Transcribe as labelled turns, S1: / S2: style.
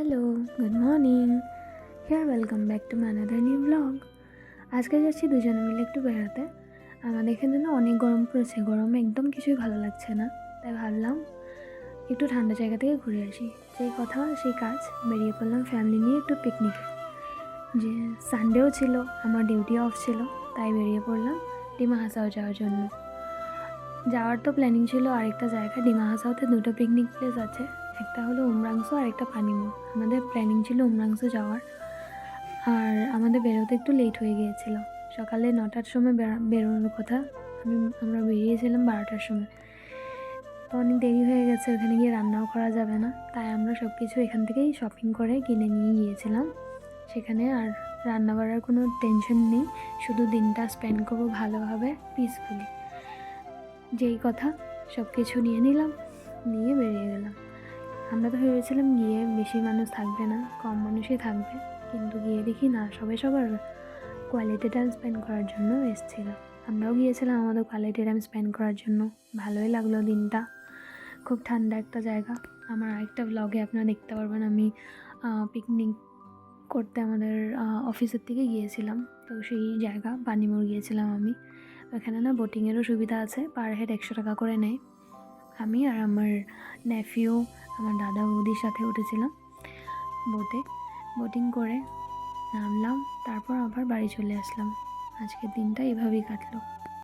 S1: Hello, good morning. Here welcome back to my another new blog. আজকে যাচ্ছি দুজনে মিলে একটু বেড়াতে। আমাদের এখানে না অনেক গরম পড়েছে, গরমে একদম কিছুই ভালো লাগছে না। তাই ভাবলাম একটু ঠান্ডা জায়গা থেকে ঘুরে আসি। যেই কথা সেই কাজ, বেরিয়ে পড়লাম ফ্যামিলি নিয়ে একটু পিকনিকে। যে সানডেও ছিল, আমার ডিউটি অফ ছিল, তাই বেরিয়ে পড়লাম ডিমা হাসাও যাওয়ার জন্য। যাওয়ার তো প্ল্যানিং ছিল আরেকটা জায়গা, ডিমা হাসাওতে দুটো পিকনিক প্লেস আছে, একটা হলো উমরাংসু আর একটা পানিমুর। আমাদের প্ল্যানিং ছিল উমরাংসু যাওয়ার, আর আমাদের বেরোতে একটু লেট হয়ে গিয়েছিল। সকালে 9টার সময় বেরোনোর কথা, আমরা বেরিয়েছিলাম 12টার সময়। তো অনেক দেরি হয়ে গেছে, ওখানে গিয়ে রান্নাও করা যাবে না, তাই আমরা সব কিছু এখান থেকেই শপিং করে কিনে নিয়ে গিয়েছিলাম। সেখানে আর রান্না করার কোনো টেনশন নেই, শুধু দিনটা স্পেন্ড করবো ভালোভাবে, পিসফুলি। যেই কথা সব কিছু নিয়ে নিলাম, নিয়ে বেরিয়ে গেলাম। আমরা তো ভেবেছিলাম গিয়ে বেশি মানুষ থাকবে না, কম মানুষই থাকবে, কিন্তু গিয়ে দেখি না, সবাই সবার কোয়ালিটি টাইম স্পেন্ড করার জন্য এসেছিল। আমরাও গিয়েছিলাম আমাদের কোয়ালিটি টাইম স্পেন্ড করার জন্য। ভালোই লাগলো দিনটা, খুব ঠান্ডা একটা জায়গা। আমার আরেকটা ব্লগে আপনারা দেখতে পারবেন, আমি পিকনিক করতে আমাদের অফিসের থেকে গিয়েছিলাম। তো সেই জায়গা পানিমোর গিয়েছিলাম আমি। ওখানে না বোটিংয়েরও সুবিধা আছে, পার হেড 100 টাকা করে নেয়। আমি আর আমার নেফিউ, আমার দাদা বৌদির সাথে উঠেছিলাম বোটে। বোটিং করে নামলাম, তারপর আবার বাড়ি চলে আসলাম। আজকের দিনটা এভাবেই কাটলো।